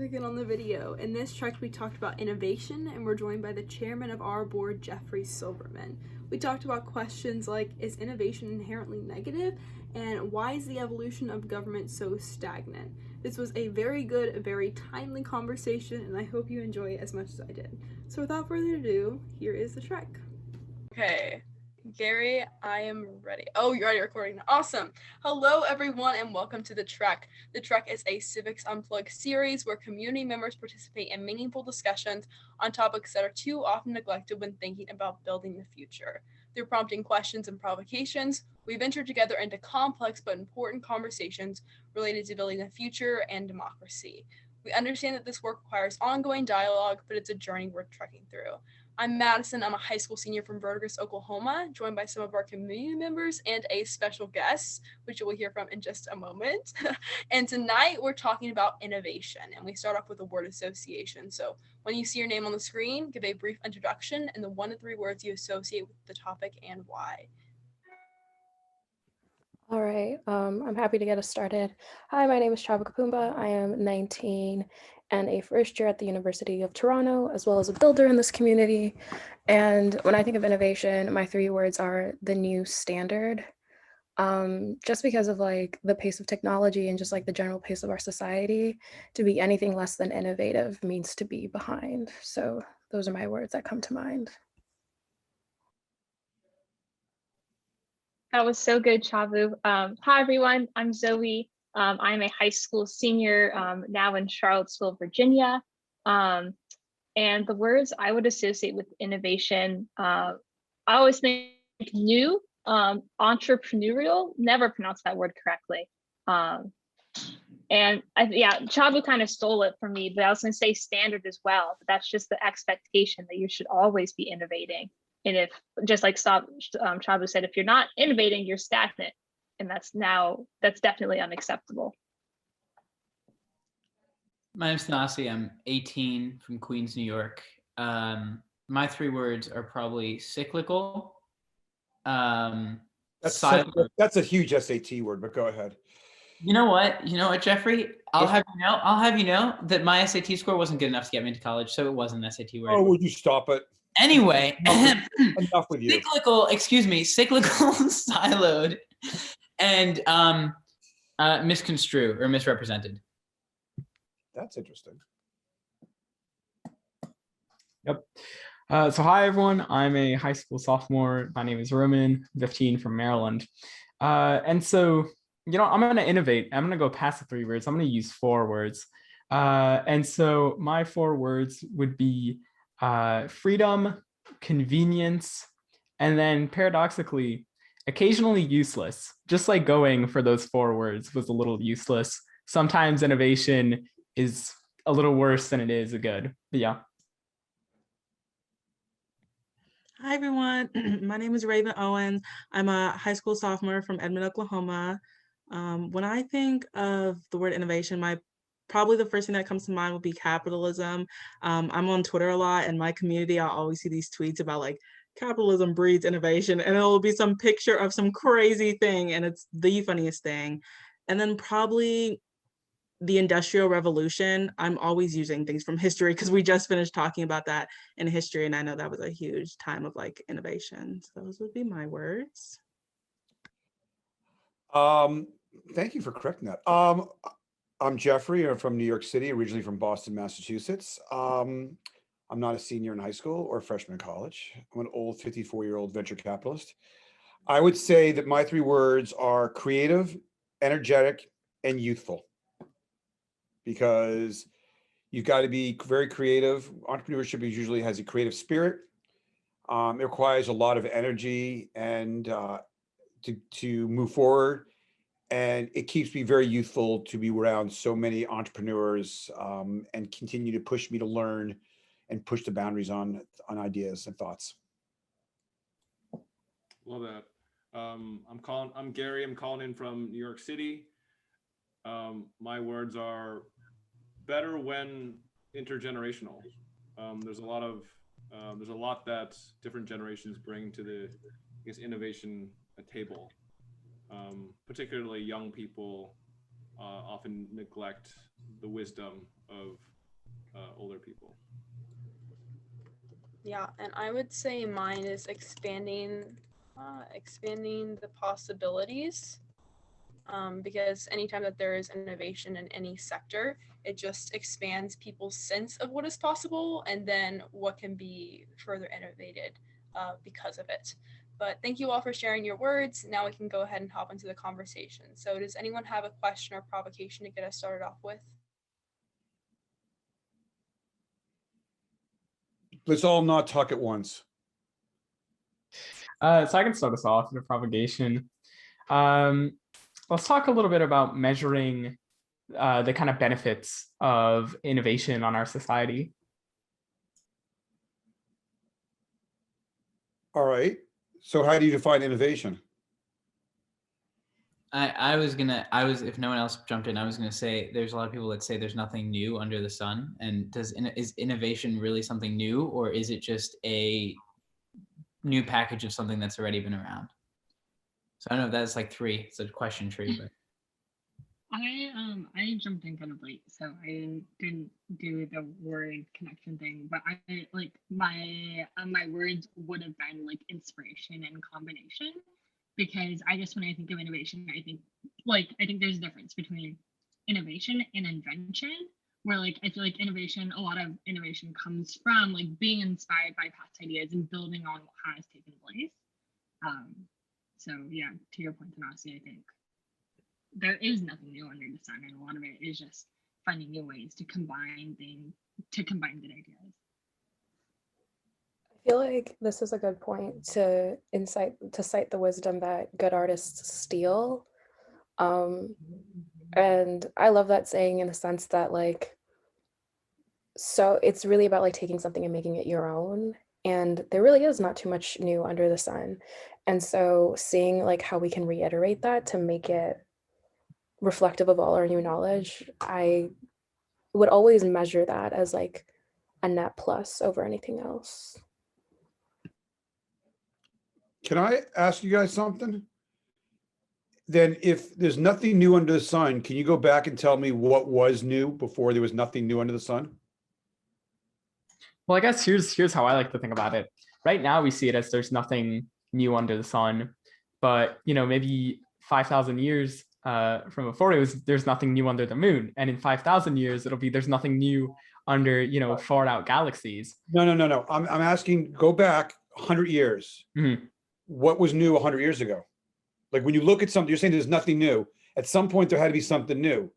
again on the video. In this track, we talked about innovation, and we're joined by the chairman of our board, Jeffrey Silverman. We talked about questions like, is innovation inherently negative, and why is the evolution of government so stagnant? This was a very good, very timely conversation, and I hope you enjoy it as much as I did. So without further ado, here is the track. Okay. Gary, I am ready. Oh, you're already recording. Awesome. Hello, everyone, and welcome to The Trek. The Trek is a Civics Unplugged series where community members participate in meaningful discussions on topics that are too often neglected when thinking about building the future. Through prompting questions and provocations, we venture together into complex but important conversations related to building the future and democracy. We understand that this work requires ongoing dialogue, but it's a journey worth trekking through. I'm Madison. I'm a high school senior from Verdigris, Oklahoma, joined by some of our community members and a special guest, which you will hear from in just a moment. And tonight we're talking about innovation, and we start off with a word association. So when you see your name on the screen, give a brief introduction and the 1 to 3 words you associate with the topic and why. All right, I'm happy to get us started. Hi, my name is Chava Kapumba. I am 19 and a first year at the University of Toronto, as well as a builder in this community. And when I think of innovation, my 3 words are the new standard. Just because of like the pace of technology and just like the general pace of our society, to be anything less than innovative means to be behind. So those are my words that come to mind. That was so good, Chavu. Hi, everyone. I'm Zoe. I'm a high school senior now in Charlottesville, Virginia. And the words I would associate with innovation, I always think new, entrepreneurial, never pronounce that word correctly. And Chavu kind of stole it from me, but I was going to say standard as well. But that's just the expectation that you should always be innovating. And if, just like Chavu said, if you're not innovating, you're stagnant. And that's definitely unacceptable. My name's Nasi. I'm 18 from Queens, New York. My 3 words are probably cyclical. That's a huge SAT word, but go ahead. You know what, Jeffrey? I'll have you know that my SAT score wasn't good enough to get me into college, so it wasn't an SAT word. Oh, would you stop it? Anyway, enough with you. Cyclical, siloed, and misconstrued or misrepresented. That's interesting. Yep. So hi, everyone. I'm a high school sophomore. My name is Roman, 15 from Maryland. And so, I'm going to innovate. I'm going to go past the 3 words. I'm going to use 4 words. And so my 4 words would be freedom, convenience, and then paradoxically, occasionally useless. Just like going for those 4 words was a little useless. Sometimes innovation is a little worse than it is a good. But yeah. Hi, everyone. My name is Raven Owens. I'm a high school sophomore from Edmond, Oklahoma. When I think of the word innovation, probably the first thing that comes to mind would be capitalism. I'm on Twitter a lot, and my community, I always see these tweets about like capitalism breeds innovation, and it'll be some picture of some crazy thing, and it's the funniest thing. And then probably the Industrial Revolution. I'm always using things from history because we just finished talking about that in history, and I know that was a huge time of like innovation. So those would be my words. Thank you for correcting that. I'm Jeffrey. I'm from New York City, originally from Boston, Massachusetts. I'm not a senior in high school or freshman in college. I'm an old 54-year-old venture capitalist. I would say that my 3 words are creative, energetic, and youthful. Because you've got to be very creative. Entrepreneurship usually has a creative spirit. It requires a lot of energy and to move forward. And it keeps me very youthful to be around so many entrepreneurs and continue to push me to learn and push the boundaries on ideas and thoughts. Love that. I'm Gary. I'm calling in from New York City. My words are better when intergenerational. There's a lot that different generations bring to the, innovation table. Particularly young people often neglect the wisdom of older people. Yeah, and I would say mine is expanding the possibilities. Because anytime that there is innovation in any sector, it just expands people's sense of what is possible and then what can be further innovated because of it. But thank you all for sharing your words. Now we can go ahead and hop into the conversation. So does anyone have a question or provocation to get us started off with? Let's all not talk at once. So I can start us off with a propagation. Let's talk a little bit about measuring the kind of benefits of innovation on our society. All right. So how do you define innovation? If no one else jumped in, I was gonna say there's a lot of people that say there's nothing new under the sun. And is innovation really something new, or is it just a new package of something that's already been around? So I don't know if that's like three. It's a question tree, but I jumped in kind of late, so I didn't do the word connection thing. But I like my words would have been like inspiration and combination, because I just, when I think of innovation, I think there's a difference between innovation and invention. Where like I feel like innovation, a lot of innovation comes from like being inspired by past ideas and building on what has taken place. So yeah, to your point, Tanasi, I think there is nothing new under the sun, and a lot of it is just finding new ways to combine good ideas. I feel like this is a good point to cite the wisdom that good artists steal. And I love that saying in the sense that like, so it's really about like taking something and making it your own. And there really is not too much new under the sun. And so seeing like how we can reiterate that to make it reflective of all our new knowledge, I would always measure that as like a net plus over anything else. Can I ask you guys something? Then if there's nothing new under the sun, can you go back and tell me what was new before there was nothing new under the sun? Well, I guess here's how I like to think about it. Right now, we see it as there's nothing new under the sun, but maybe 5,000 years from before there's nothing new under the moon, and in 5,000 years it'll be there's nothing new under far out galaxies. No. I'm asking. Go back 100 years. Mm-hmm. What was new 100 years ago? Like when you look at something, you're saying there's nothing new. At some point, there had to be something new.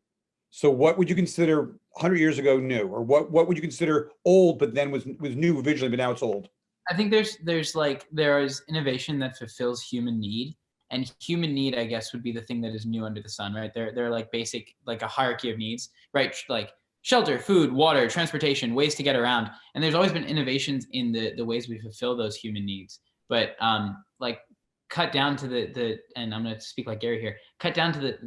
So what would you consider 100 years ago new, or what would you consider old, but then was new originally, but now it's old? I think there is innovation that fulfills human need, and human need, I guess, would be the thing that is new under the sun, right? They're like basic, like a hierarchy of needs, right? Like shelter, food, water, transportation, ways to get around. And there's always been innovations in the ways we fulfill those human needs. But like cut down to the and I'm going to speak like Gary here, cut down to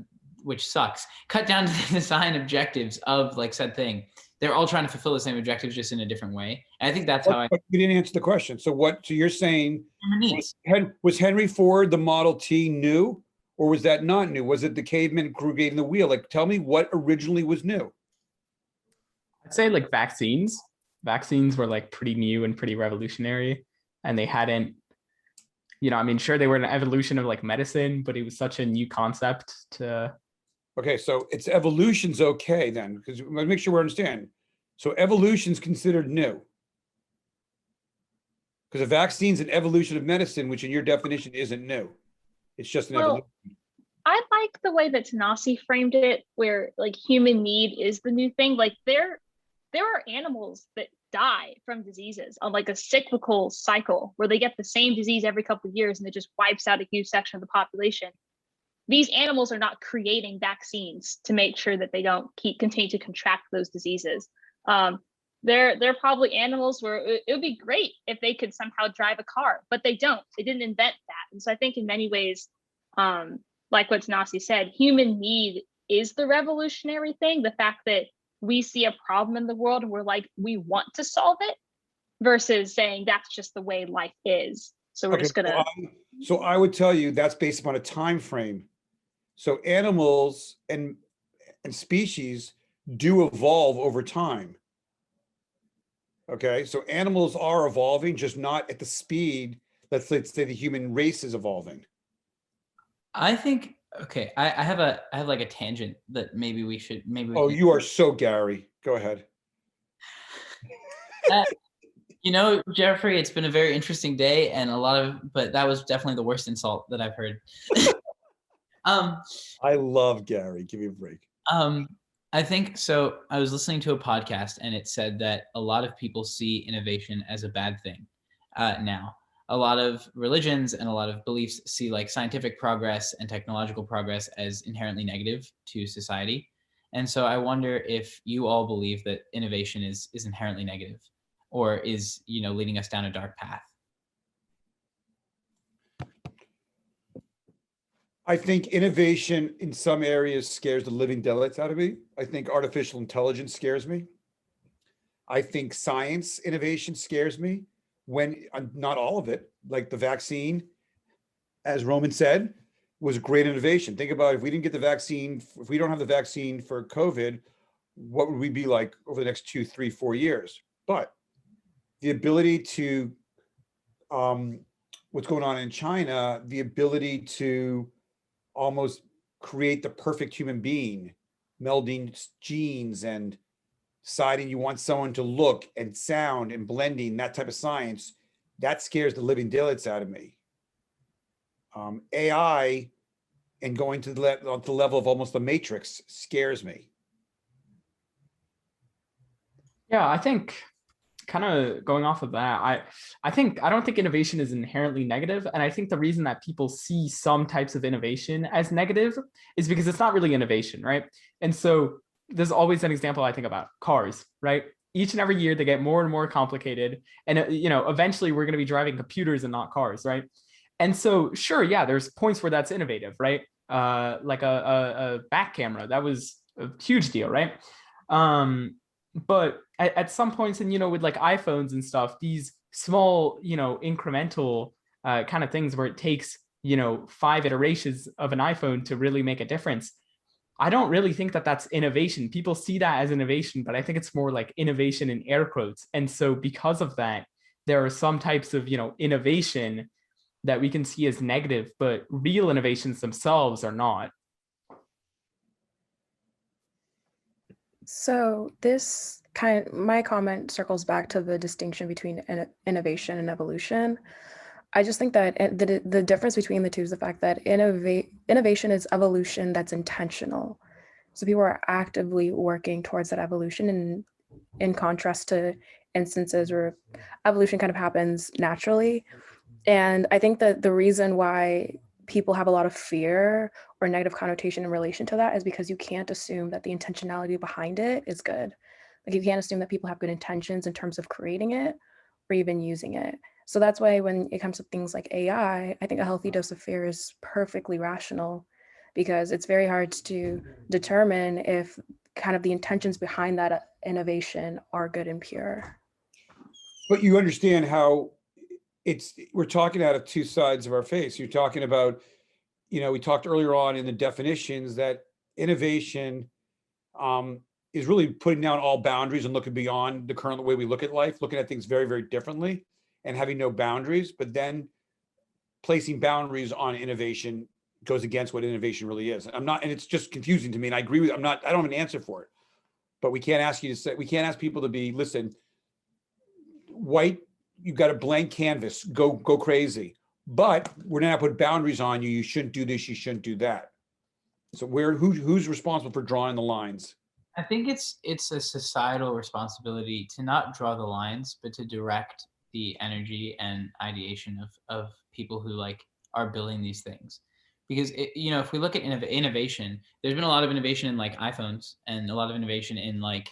which sucks, cut down to the design objectives of like said thing. They're all trying to fulfill the same objectives, just in a different way. And I think that's how You didn't answer the question. So you're saying, was Henry Ford the Model T new, or was that not new? Was it the caveman creating the wheel? Like, tell me what originally was new. I'd say like vaccines. Vaccines were like pretty new and pretty revolutionary, and they hadn't, sure, they were an evolution of like medicine, but it was such a new concept to. Okay, so it's evolution's okay then, because we must make sure we understand. So evolution's considered new. Because a vaccine's an evolution of medicine, which in your definition isn't new. It's just an evolution. I like the way that Tanasi framed it, where like human need is the new thing. Like there are animals that die from diseases on like a cyclical cycle where they get the same disease every couple of years and it just wipes out a huge section of the population. These animals are not creating vaccines to make sure that they don't continue to contract those diseases. They're probably animals where it would be great if they could somehow drive a car, but they don't. They didn't invent that. And so I think in many ways, like what Tanasi said, human need is the revolutionary thing. The fact that we see a problem in the world and we're like, we want to solve it, versus saying that's just the way life is. So we're just gonna. So I would tell you that's based upon a time frame. So animals and species do evolve over time. Okay, so animals are evolving, just not at the speed, let's say the human race is evolving. I think okay. I have like a tangent that maybe we should Oh, you are so Gary. Go ahead. You know, Jeffrey, it's been a very interesting day and but that was definitely the worst insult that I've heard. I love Gary. Give me a break. I think so. I was listening to a podcast and it said that a lot of people see innovation as a bad thing now. A lot of religions and a lot of beliefs see like scientific progress and technological progress as inherently negative to society. And so I wonder if you all believe that innovation is inherently negative or is, you know, leading us down a dark path. I think innovation in some areas scares the living daylights out of me. I think artificial intelligence scares me. I think science innovation scares me when not all of it, like the vaccine, as Roman said, was a great innovation. Think about if we didn't get the vaccine, if we don't have the vaccine for COVID, what would we be like over the next 2, 3, 4 years? But the ability to, what's going on in China, the ability to almost create the perfect human being, melding genes and deciding you want someone to look and sound and blending, that type of science, that scares the living daylights out of me. AI and going to the level of almost the Matrix scares me. Yeah, I think kind of going off of that, I don't think innovation is inherently negative, and I think the reason that people see some types of innovation as negative is because it's not really innovation, right? And so there's always an example I think about cars, right? Each and every year they get more and more complicated, and you know, eventually we're going to be driving computers and not cars, right? And so sure, yeah, there's points where that's innovative, right? Like a back camera, that was a huge deal, right? But at some points, and you know, with like iPhones and stuff, these small, you know, incremental kind of things where it takes, you know, 5 iterations of an iPhone to really make a difference. I don't really think that that's innovation. People see that as innovation, but I think it's more like innovation in air quotes. And so because of that, there are some types of, you know, innovation that we can see as negative, but real innovations themselves are not. So my comment circles back to the distinction between innovation and evolution. I just think that the difference between the two is the fact that innovation is evolution that's intentional. So people are actively working towards that evolution, and in contrast to instances where evolution kind of happens naturally. And I think that the reason why people have a lot of fear or negative connotation in relation to that is because you can't assume that the intentionality behind it is good. Like you can't assume that people have good intentions in terms of creating it or even using it. So that's why when it comes to things like AI, I think a healthy dose of fear is perfectly rational, because it's very hard to determine if kind of the intentions behind that innovation are good and pure. But you understand how we're talking out of two sides of our face. You're talking about, you know, we talked earlier on in the definitions that innovation is really putting down all boundaries and looking beyond the current way we look at life, looking at things very, very differently and having no boundaries. But then placing boundaries on innovation goes against what innovation really is. And it's just confusing to me. And I agree with, I don't have an answer for it, but we can't ask people to be, listen, white, you've got a blank canvas, go crazy. But we're not put boundaries on you. You shouldn't do this, you shouldn't do that. So who's responsible for drawing the lines? I think it's a societal responsibility to not draw the lines, but to direct the energy and ideation of people who like are building these things. Because you know, if we look at innovation, there's been a lot of innovation in like iPhones and a lot of innovation in like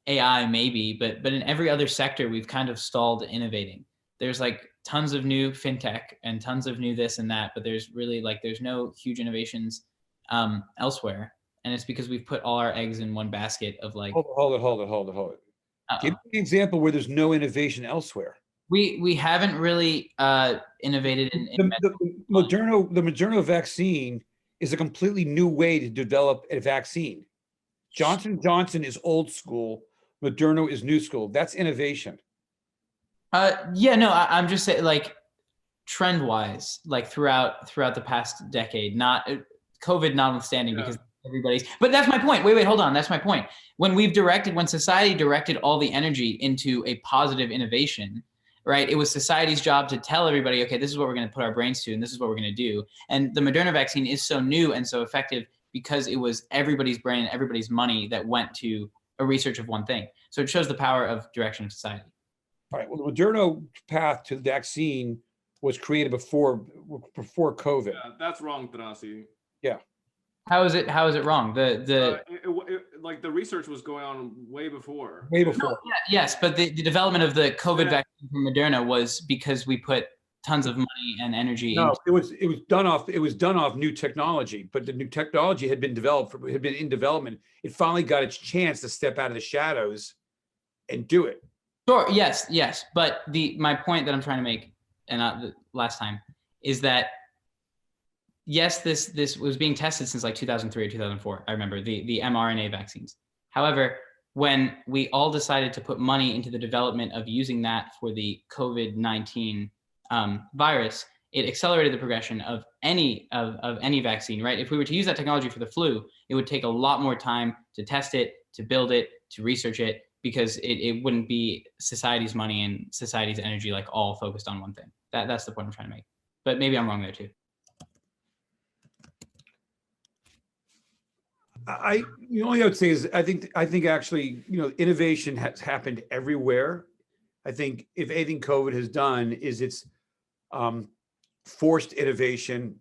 AI maybe, but in every other sector we've kind of stalled innovating. There's like tons of new fintech and tons of new this and that, but there's no huge innovations elsewhere. And it's because we've put all our eggs in one basket of like. Hold it. Give me an example where there's no innovation elsewhere. We haven't really innovated in the Moderna vaccine is a completely new way to develop a vaccine. Johnson & Johnson is old school. Moderna is new school. That's innovation. Yeah, no, I'm just saying, like, trend wise, like throughout the past decade, not COVID notwithstanding, Yeah. because everybody's, but that's my point. Wait, hold on. That's my point. When society directed all the energy into a positive innovation, right? It was society's job to tell everybody, okay, this is what we're going to put our brains to, and this is what we're going to do. And the Moderna vaccine is so new and so effective because it was everybody's brain, everybody's money that went to a research of one thing. So it shows the power of direction of society. All right. Well, the Moderna path to the vaccine was created before COVID. Yeah, that's wrong, Tanasi. How is it wrong? Like the research was going on way before. Way before. Yes, but the development of the COVID vaccine from Moderna was because we put tons of money and energy No, into it was done off new technology, but the new technology had been in development. It finally got its chance to step out of the shadows and do it. Sure, yes. But my point that I'm trying to make, and the last time, is that yes, this was being tested since like 2003 or 2004. I remember the mRNA vaccines. However, when we all decided to put money into the development of using that for the COVID-19 virus, it accelerated the progression of any vaccine, right? If we were to use that technology for the flu, it would take a lot more time to test it, to build it, to research it, because it wouldn't be society's money and society's energy like all focused on one thing. That's the point I'm trying to make. But maybe I'm wrong there too. The only I would say is I think actually, innovation has happened everywhere. I think if anything COVID has done is it's forced innovation,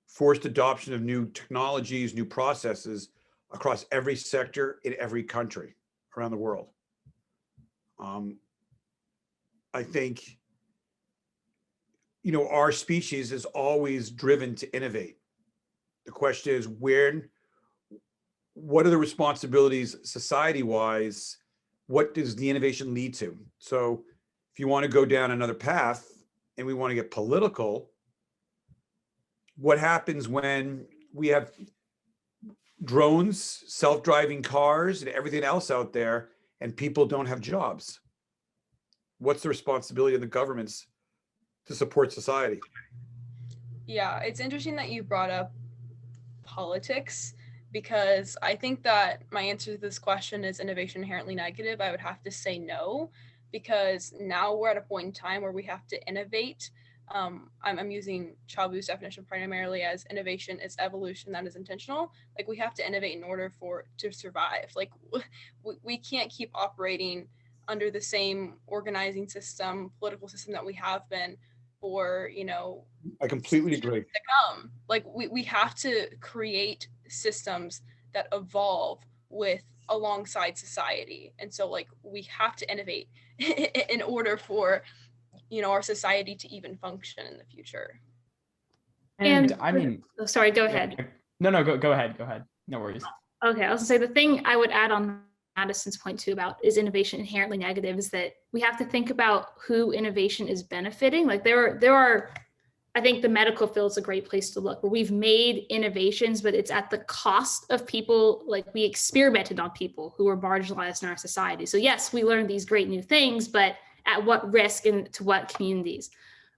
forced adoption of new technologies, new processes across every sector in every country around the world. I think, our species is always driven to innovate. The question is what are the responsibilities society-wise? What does the innovation lead to? So if you want to go down another path and we want to get political, what happens when we have drones, self-driving cars, and everything else out there, and people don't have jobs? What's the responsibility of the governments to support society? Yeah, it's interesting that you brought up politics, because I think that my answer to this question is innovation inherently negative. I would have to say no, because now we're at a point in time where we have to innovate. I'm using Chabu's definition primarily as innovation is evolution that is intentional. Like, we have to innovate in order to survive. Like, we can't keep operating under the same organizing system, political system that we have been for, I completely agree. to come. Like, we have to create systems that evolve alongside society. And so, like, we have to innovate in order for, our society to even function in the future. And I mean, sorry, go ahead. No, go ahead. No worries. Okay, I was gonna say the thing I would add on Madison's point too about is innovation inherently negative is that we have to think about who innovation is benefiting. Like there are, I think the medical field is a great place to look, where we've made innovations, but it's at the cost of people. Like, we experimented on people who were marginalized in our society. So yes, we learned these great new things, but at what risk and to what communities?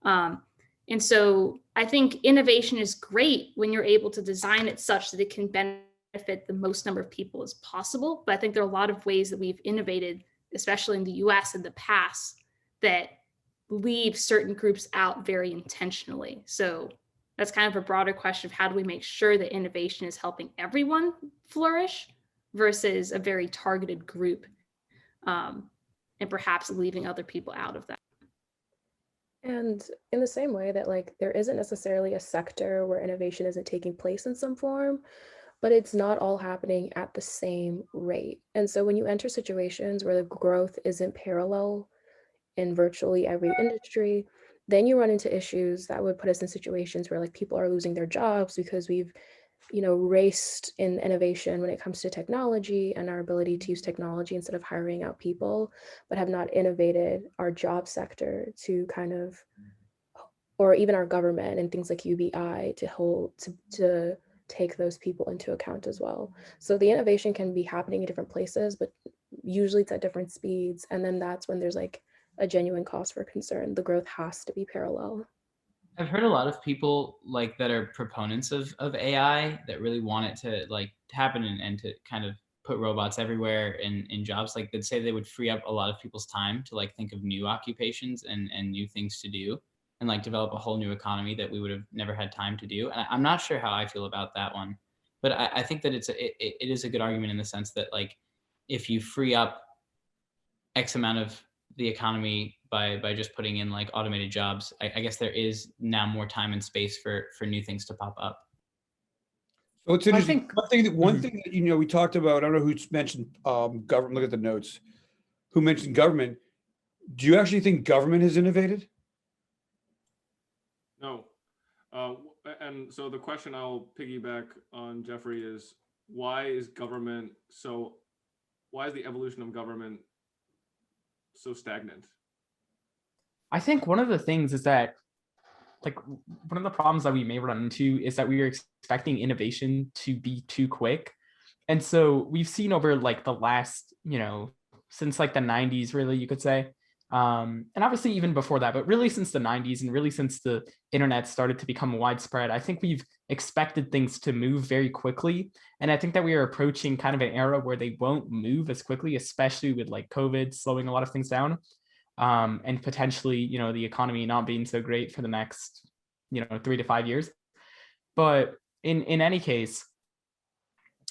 And so I think innovation is great when you're able to design it such that it can benefit the most number of people as possible. But I think there are a lot of ways that we've innovated, especially in the US in the past, that leave certain groups out very intentionally. So that's kind of a broader question of how do we make sure that innovation is helping everyone flourish versus a very targeted group, and perhaps leaving other people out of that. And in the same way that, like, there isn't necessarily a sector where innovation isn't taking place in some form, but it's not all happening at the same rate. And so when you enter situations where the growth isn't parallel in virtually every industry, then you run into issues that would put us in situations where, like, people are losing their jobs because we've, raced in innovation when it comes to technology and our ability to use technology instead of hiring out people, but have not innovated our job sector to kind of, or even our government and things like UBI to take those people into account as well. So the innovation can be happening in different places, but Usually it's at different speeds, and then that's when there's like a genuine cause for concern. The growth has to be parallel. I've heard a lot of people like that are proponents of AI that really want it to like happen and to kind of put robots everywhere in jobs. Like they'd say they would free up a lot of people's time to like think of new occupations and new things to do and like develop a whole new economy that we would have never had time to do. And I'm not sure how I feel about that one, but I think that it is a good argument in the sense that like if you free up X amount of the economy by just putting in like automated jobs, I guess there is now more time and space for new things to pop up. So it's interesting. think- One thing that, you know, we talked about, I don't know who mentioned government, look at the notes. Who mentioned government? Do you actually think government has innovated? No. And so the question I'll piggyback on Jeffrey is why is the evolution of government so stagnant? I think one of the things is that, like, one of the problems that we may run into is that we are expecting innovation to be too quick. And so we've seen over like the last, you know, since like the 90s, really, you could say, and obviously even before that, but really since the 90s and really since the internet started to become widespread, I think we've expected things to move very quickly. And I think that we are approaching kind of an era where they won't move as quickly, especially with like COVID slowing a lot of things down. And potentially, you know, the economy not being so great for the next, you know, 3 to 5 years. But in any case,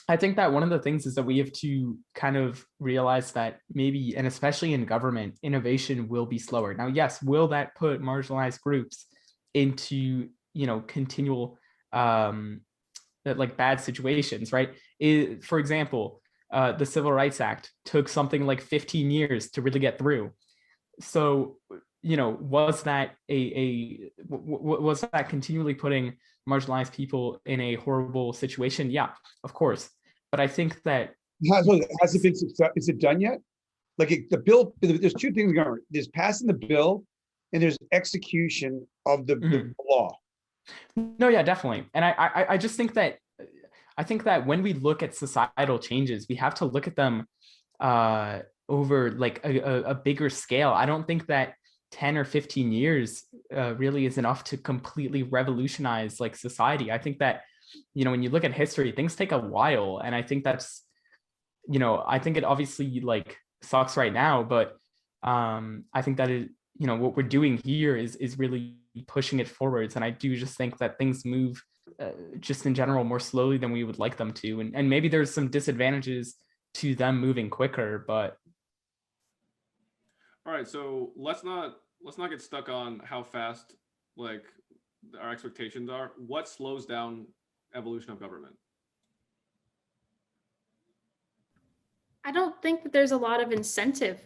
I think that one of the things is that we have to kind of realize that maybe, and especially in government, innovation will be slower. Now, yes, will that put marginalized groups into, you know, continual like bad situations, right? For example, the Civil Rights Act took something like 15 years to really get through. So, you know, was that was that continually putting marginalized people in a horrible situation? Yeah, of course. But I think that Has it been is it done yet? Like the bill, there's two things going on. There's passing the bill and there's execution of the law. no, yeah, definitely. And I just think that when we look at societal changes, we have to look at them over like a bigger scale. I don't think that 10 or 15 years really is enough to completely revolutionize like society. I think that, you know, when you look at history, things take a while. And I think that's, you know, I think it obviously like sucks right now, but I think that it, you know, what we're doing here is really pushing it forwards. And I do just think that things move just in general more slowly than we would like them to. And maybe there's some disadvantages to them moving quicker, but. All right, so let's not get stuck on how fast like our expectations are. What slows down evolution of government? I don't think that there's a lot of incentive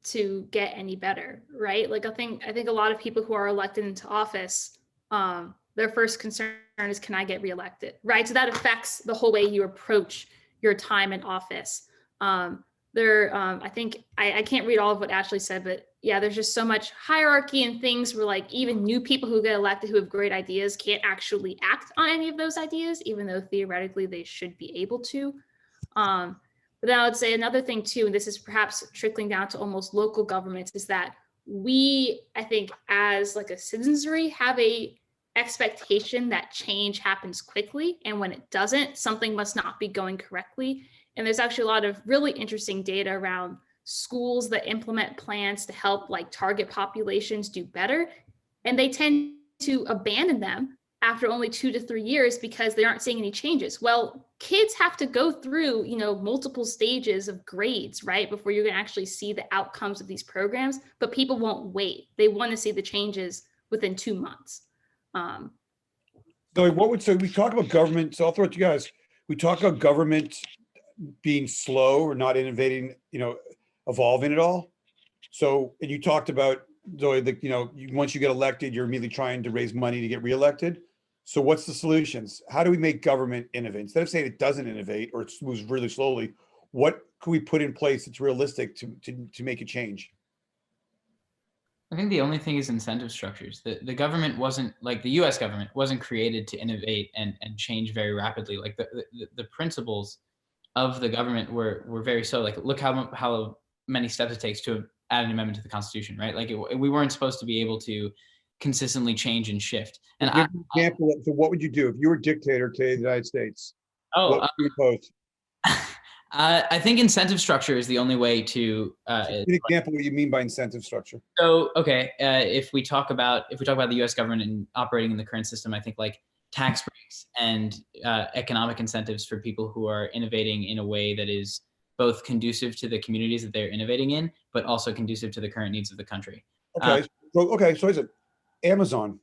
to get any better, right? Like I think a lot of people who are elected into office, their first concern is, can I get reelected, right? So that affects the whole way you approach your time in office. I think I can't read all of what Ashley said, but yeah, there's just so much hierarchy and things where like even new people who get elected who have great ideas can't actually act on any of those ideas, even though theoretically they should be able to. But then I would say another thing too, and this is perhaps trickling down to almost local governments, is that we, I think as like a citizenry, have a expectation that change happens quickly. And when it doesn't, something must not be going correctly. And there's actually a lot of really interesting data around schools that implement plans to help like target populations do better. And they tend to abandon them after only 2 to 3 years because they aren't seeing any changes. Well, kids have to go through, you know, multiple stages of grades, right, before you're gonna actually see the outcomes of these programs, but people won't wait. They wanna see the changes within 2 months. So we talk about government, so I'll throw it to you guys. We talk about government being slow or not innovating, you know, evolving at all. So, and you talked about, Zoe, that, you know, once you get elected, you're immediately trying to raise money to get reelected. So what's the solutions? How do we make government innovate? Instead of saying it doesn't innovate or it moves really slowly, what can we put in place that's realistic to make a change? I think the only thing is incentive structures. The government wasn't, like the US government wasn't created to innovate and change very rapidly. Like the principles of the government were very slow. Like, look how many steps it takes to add an amendment to the Constitution, right? Like, we weren't supposed to be able to consistently change and shift. And Give an example. So what would you do if you were dictator to the United States? What would you impose? I think incentive structure is the only way to. Give an example what you mean by incentive structure. So, okay, if we talk about the U.S. government and operating in the current system, I think like tax breaks and economic incentives for people who are innovating in a way that is both conducive to the communities that they're innovating in, but also conducive to the current needs of the country. Okay. So is it Amazon?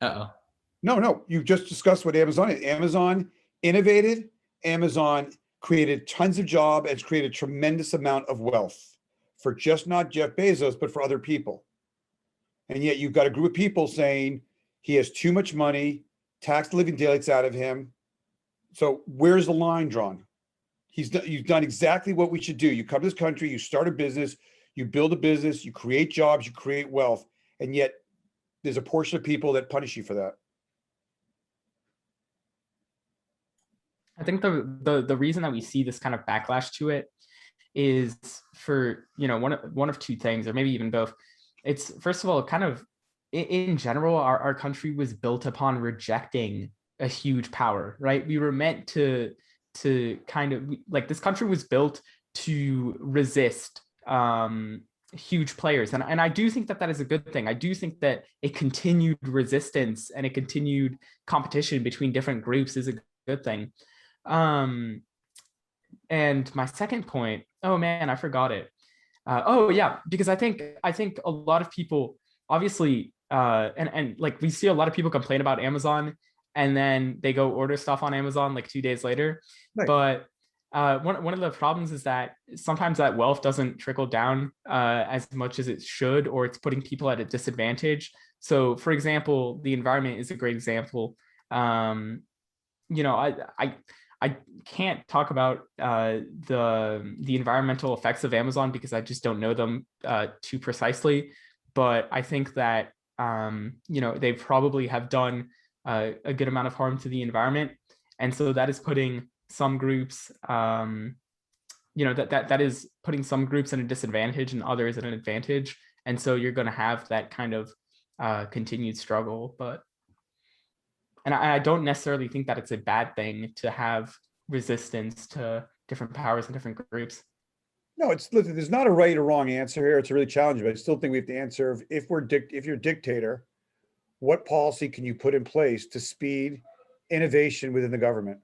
No, you just discussed what Amazon is. Amazon innovated. Amazon created tons of jobs and created a tremendous amount of wealth for just not Jeff Bezos, but for other people. And yet you've got a group of people saying he has too much money, tax the living daylights out of him. So where's the line drawn? You've done exactly what we should do. You come to this country, you start a business, you build a business, you create jobs, you create wealth, and yet there's a portion of people that punish you for that. I think the reason that we see this kind of backlash to it is for, one of two things, or maybe even both. It's, first of all, kind of in general, our country was built upon rejecting a huge power, right? We were meant to kind of, like, this country was built to resist huge players. And I do think that is a good thing. I do think that a continued resistance and a continued competition between different groups is a good thing. And my second point, oh man, I forgot it. Oh yeah, because I think a lot of people, obviously, and like, we see a lot of people complain about Amazon, and then they go order stuff on Amazon like 2 days later. Right. But one of the problems is that sometimes that wealth doesn't trickle down as much as it should, or it's putting people at a disadvantage. So, for example, the environment is a great example. I can't talk about the environmental effects of Amazon because I just don't know them too precisely. But I think that they probably have done a good amount of harm to the environment, and so that is putting some groups, that is putting some groups at a disadvantage and others at an advantage, and so you're going to have that kind of continued struggle. And I don't necessarily think that it's a bad thing to have resistance to different powers and different groups. No, listen, there's not a right or wrong answer here. It's really challenging, but I still think we have to answer, if you're a dictator, what policy can you put in place to speed innovation within the government?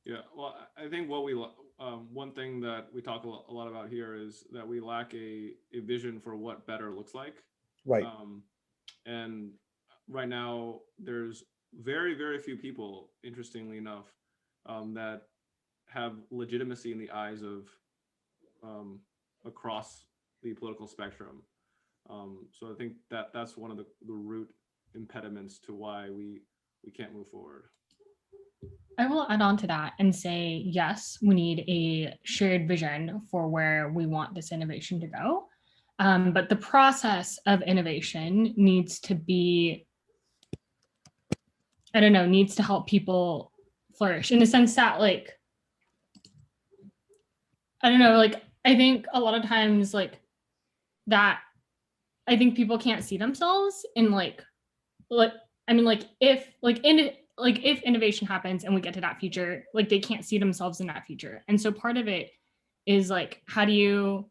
Yeah, well, I think one thing that we talk a lot about here is that we lack a vision for what better looks like. Right. And right now, there's very, very few people, interestingly enough, that have legitimacy in the eyes of across the political spectrum. So I think that's one of the root impediments to why we can't move forward. I will add on to that and say, yes, we need a shared vision for where we want this innovation to go. But the process of innovation needs to be, needs to help people flourish in the sense that, like, I think a lot of times, that I think people can't see themselves in if innovation happens and we get to that future, they can't see themselves in that future. And so part of it is how do you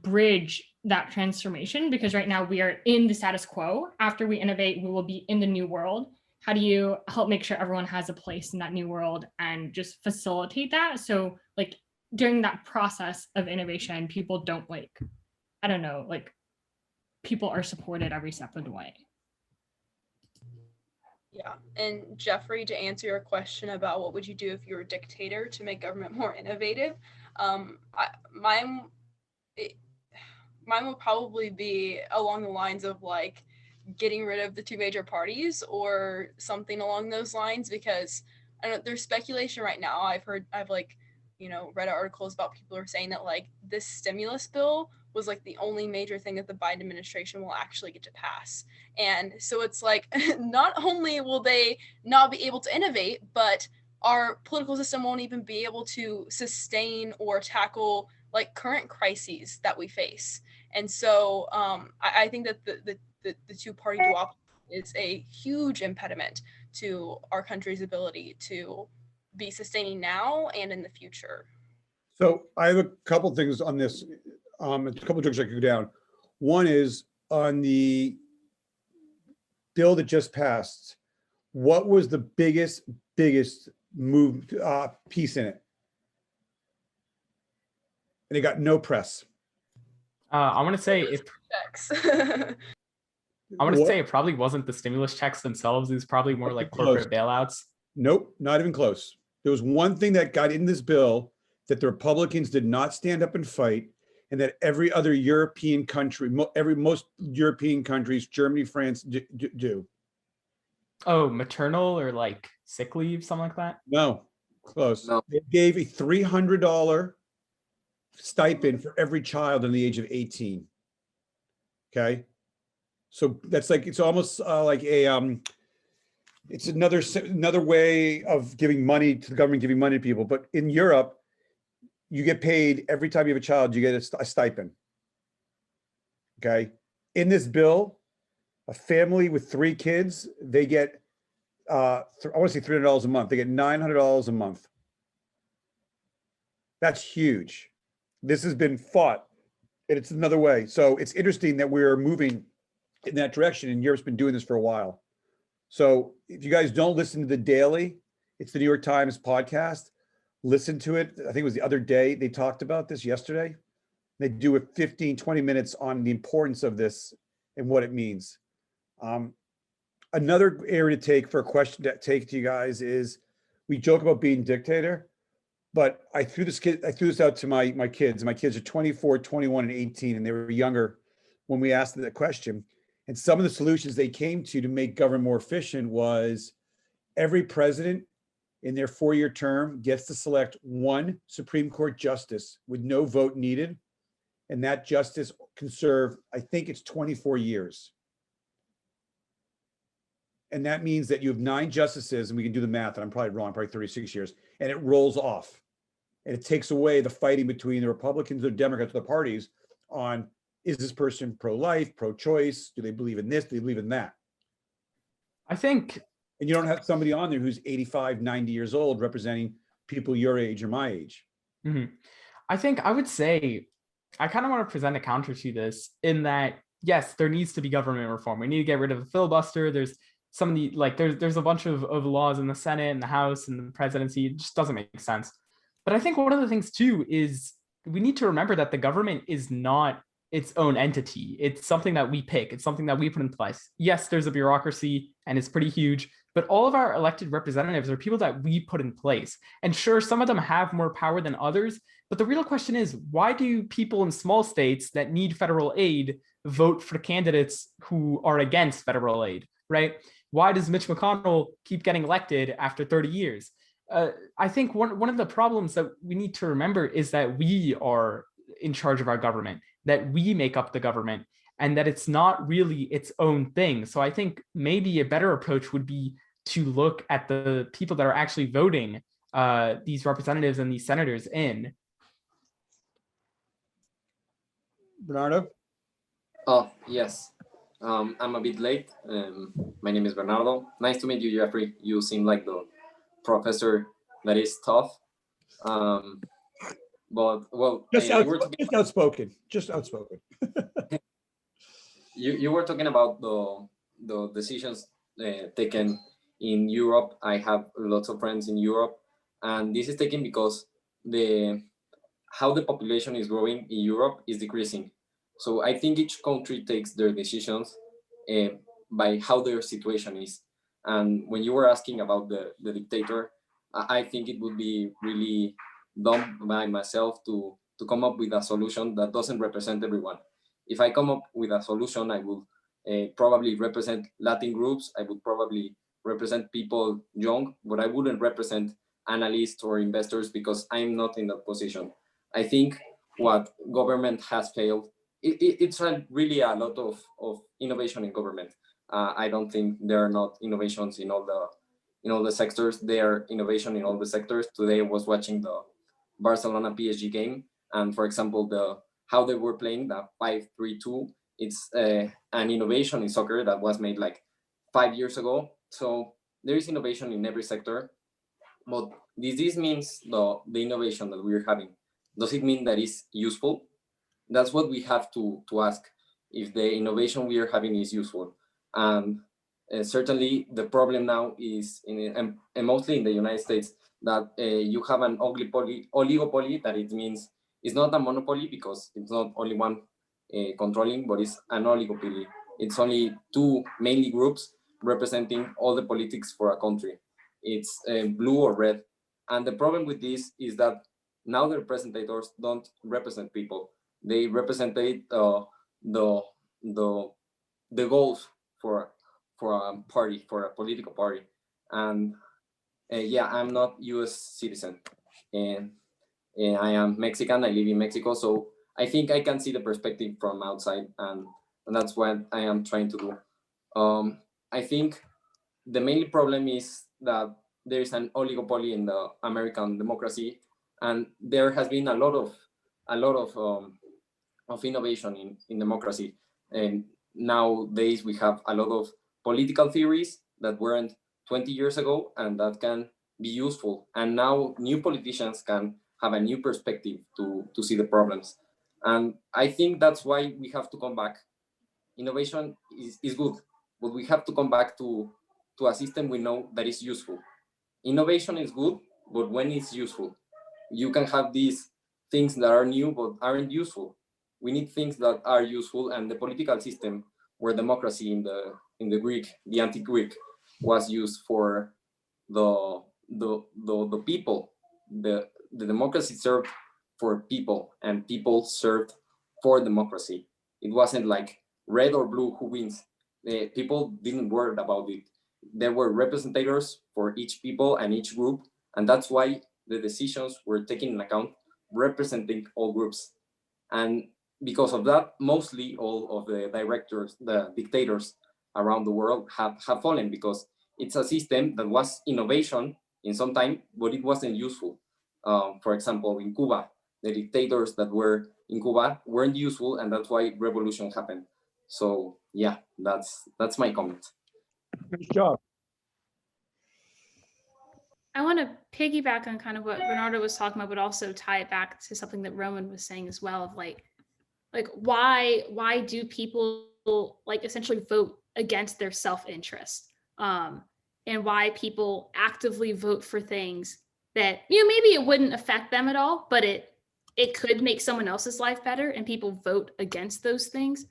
bridge that transformation? Because right now we are in the status quo. After we innovate, we will be in the new world. How do you help make sure everyone has a place in that new world and just facilitate that? So during that process of innovation, people don't people are supported every step of the way. Yeah, and Jeffrey, to answer your question about what would you do if you were a dictator to make government more innovative, mine would probably be along the lines of getting rid of the two major parties or something along those lines, because I don't know, there's speculation right now. I've read articles about people who are saying that this stimulus bill was like the only major thing that the Biden administration will actually get to pass. And so it's like, not only will they not be able to innovate, but our political system won't even be able to sustain or tackle like current crises that we face. And so I think that the two-party duopoly is a huge impediment to our country's ability to be sustaining now and in the future. So I have a couple things on this, a couple of tricks I could go down. One is on the bill that just passed, what was the biggest move piece in it? And it got no press. I want to say it. I want to What? say it probably wasn't the stimulus checks themselves. It was probably more like corporate bailouts. Nope, not even close. There was one thing that got in this bill that the Republicans did not stand up and fight, and that every other European country, most European countries, Germany, France, do. Oh, maternal or like sick leave, something like that. No, close. No. They gave a $300 stipend for every child under the age of 18. Okay, so that's like, it's almost like a it's another way of giving money to the government, giving money to people. But in Europe, you get paid every time you have a child, you get a stipend. Okay, in this bill, a family with 3 kids, they get I want to say $300 a month. They get $900 a month. That's huge. This has been fought, and it's another way. So it's interesting that we're moving in that direction, and Europe's been doing this for a while. So if you guys don't listen to The Daily, it's the New York Times podcast. Listen to it. I think it was the other day. They talked about this yesterday. They do a 15, 20 minutes on the importance of this and what it means. Another area to take for a question to take to you guys is, we joke about being dictator, but I threw this out to my kids. My kids are 24, 21, and 18, and they were younger when we asked them that question. And some of the solutions they came to make government more efficient was every president in their 4-year term gets to select one Supreme Court justice with no vote needed. And that justice can serve, I think it's 24 years. And that means that you have 9 justices, and we can do the math, and I'm probably wrong, probably 36 years, and it rolls off. And it takes away the fighting between the Republicans, the Democrats, the parties on, is this person pro-life, pro-choice? Do they believe in this? Do they believe in that? I think. And you don't have somebody on there who's 85, 90 years old representing people your age or my age. Mm-hmm. I think I would say, I kind of want to present a counter to this in that, yes, there needs to be government reform. We need to get rid of the filibuster. There's some of the, like, there's a bunch of laws in the Senate and the House and the presidency. It just doesn't make sense. But I think one of the things too is we need to remember that the government is not its own entity. It's something that we pick. It's something that we put in place. Yes, there's a bureaucracy and it's pretty huge, but all of our elected representatives are people that we put in place. And sure, some of them have more power than others, but the real question is, why do people in small states that need federal aid vote for candidates who are against federal aid, right? Why does Mitch McConnell keep getting elected after 30 years? I think one of the problems that we need to remember is that we are in charge of our government, that we make up the government, and that it's not really its own thing. So I think maybe a better approach would be to look at the people that are actually voting these representatives and these senators in. Bernardo? Oh, yes. I'm a bit late. My name is Bernardo. Nice to meet you, Jeffrey. You seem like the professor that is tough. But, well, Just outspoken. You were talking about the decisions taken in Europe. I have lots of friends in Europe, and this is taken because how the population is growing in Europe is decreasing. So I think each country takes their decisions by how their situation is. And when you were asking about the dictator, I think it would be really dumb by myself to come up with a solution that doesn't represent everyone. If I come up with a solution, I will probably represent Latin groups. I would probably represent people young, but I wouldn't represent analysts or investors because I'm not in that position. I think what government has failed it's really a lot of innovation in government. I don't think there are not innovations in all the sectors. There are innovation in all the sectors. Today I was watching the Barcelona PSG game, and for example, how they were playing the 5-3-2. It's an innovation in soccer that was made like 5 years ago. So there is innovation in every sector. But this means the innovation that we're having, does it mean that it's useful? That's what we have to ask, if the innovation we are having is useful. And certainly the problem now is, and mostly in the United States, that you have an oligopoly, that it means it's not a monopoly because it's not only one controlling, but it's an oligopoly. It's only two mainly groups representing all the politics for a country. It's blue or red. And the problem with this is that now the representators don't represent people. They represent the goals for a party, for a political party. And yeah, I'm not U.S. citizen, and I am Mexican. I live in Mexico, so I think I can see the perspective from outside, and that's what I am trying to do. I think the main problem is that there is an oligopoly in the American democracy, and there has been a lot of innovation in democracy. And nowadays we have a lot of political theories that weren't 20 years ago and that can be useful. And now new politicians can have a new perspective to see the problems. And I think that's why we have to come back. Innovation is good, but we have to come back to a system we know that is useful. Innovation is good, but when it's useful, you can have these things that are new but aren't useful. We need things that are useful, and the political system where democracy in the Greek, the antique Greek, was used for the people. The democracy served for people, and people served for democracy. It wasn't like red or blue who wins. The people didn't worry about it. There were representatives for each people and each group, and that's why the decisions were taken into account, representing all groups. And because of that, mostly all of the dictators around the world have fallen, because it's a system that was innovation in some time, but it wasn't useful. For example, in Cuba, the dictators that were in Cuba weren't useful, and that's why revolution happened. So yeah, that's my comment. Nice job. I want to piggyback on kind of what Bernardo was talking about, but also tie it back to something that Roman was saying as well, of like why do people like essentially vote against their self-interest, and why people actively vote for things that, you know, maybe it wouldn't affect them at all, but it could make someone else's life better, and people vote against those things.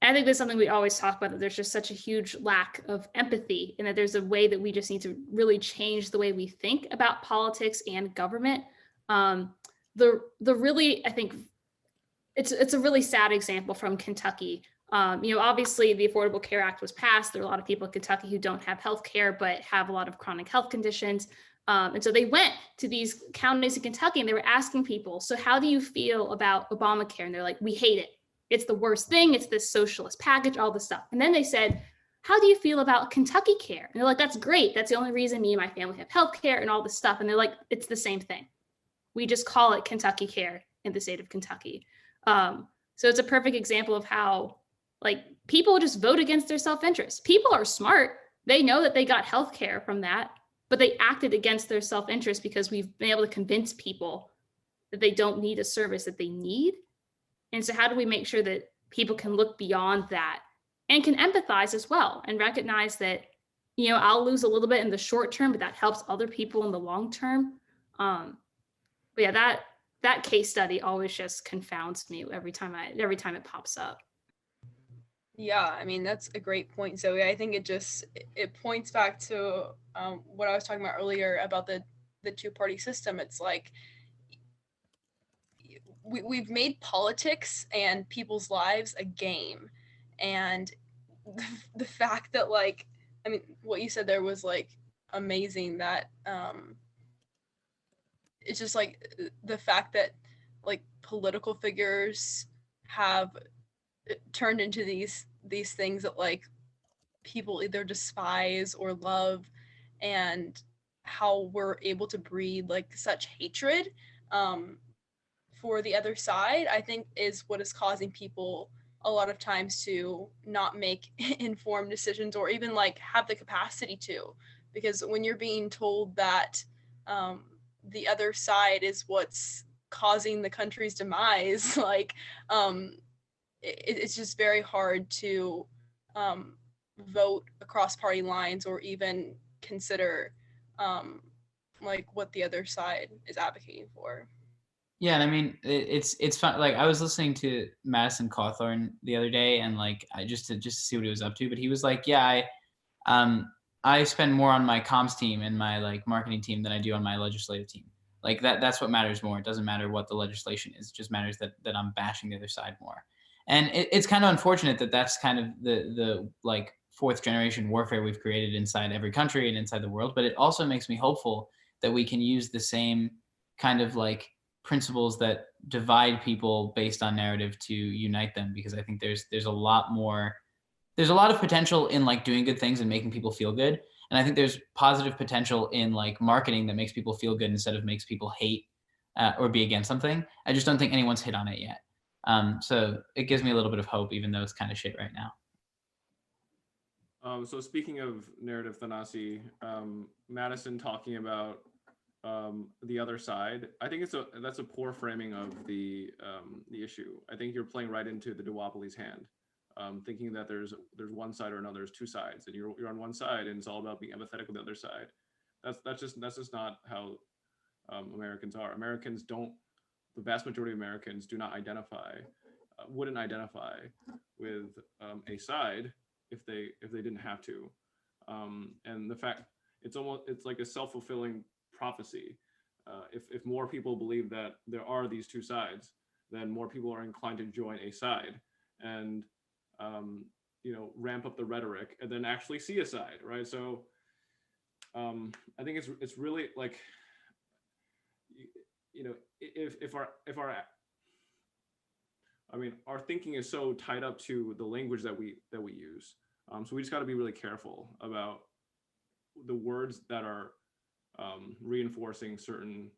I think that's something we always talk about, that there's just such a huge lack of empathy, and that there's a way that we just need to really change the way we think about politics and government. The really, I think it's a really sad example from Kentucky. You know, obviously the Affordable Care Act was passed. There are a lot of people in Kentucky who don't have health care, but have a lot of chronic health conditions. And so they went to these counties in Kentucky and they were asking people, so how do you feel about Obamacare? And they're like, we hate it. It's the worst thing. It's this socialist package, all this stuff. And then they said, how do you feel about Kentucky Care? And they're like, that's great. That's the only reason me and my family have health care and all this stuff. And they're like, it's the same thing. We just call it Kentucky Care in the state of Kentucky. So it's a perfect example of how, like, people just vote against their self-interest. People are smart. They know that they got health care from that, but they acted against their self-interest because we've been able to convince people that they don't need a service that they need. And so how do we make sure that people can look beyond that and can empathize as well, and recognize that, you know, I'll lose a little bit in the short term, but that helps other people in the long term. But yeah, that case study always just confounds me every time it pops up. Yeah, I mean, that's a great point, Zoe. I think it points back to what I was talking about earlier about the two-party system. It's like we've made politics and people's lives a game. And the fact that, like, I mean, what you said there was like amazing, that it's just like the fact that like political figures have turned into these things that like people either despise or love, and how we're able to breed like such hatred for the other side, I think is what is causing people a lot of times to not make informed decisions or even like have the capacity to, because when you're being told that the other side is what's causing the country's demise, like it's just very hard to vote across party lines or even consider like what the other side is advocating for. Yeah, and I mean it's fun. Like I was listening to Madison Cawthorn the other day, and like I just to see what he was up to. But he was like, "Yeah, I spend more on my comms team and my like marketing team than I do on my legislative team. Like that's what matters more. It doesn't matter what the legislation is. It just matters that I'm bashing the other side more." And it's kind of unfortunate that that's kind of the like fourth generation warfare we've created inside every country and inside the world. But it also makes me hopeful that we can use the same kind of like principles that divide people based on narrative to unite them, because I think there's a lot of potential in like doing good things and making people feel good, and I think there's positive potential in like marketing that makes people feel good instead of makes people hate or be against something. I just don't think anyone's hit on it yet, so it gives me a little bit of hope, even though it's kind of shit right now. So speaking of narrative, Thanasi, Madison talking about the other side, I think that's a poor framing of the issue. I think you're playing right into the duopoly's hand, thinking that there's one side or another, there's two sides, and you're on one side, and it's all about being empathetic with the other side. That's just not how Americans are. Americans don't. The vast majority of Americans do not wouldn't identify with a side if they didn't have to, and the fact it's like a self-fulfilling prophecy. If more people believe that there are these two sides, then more people are inclined to join a side and ramp up the rhetoric and then actually see a side, right? So I think it's really like if our thinking is so tied up to the language that we use, so we just got to be really careful about the words that are reinforcing certain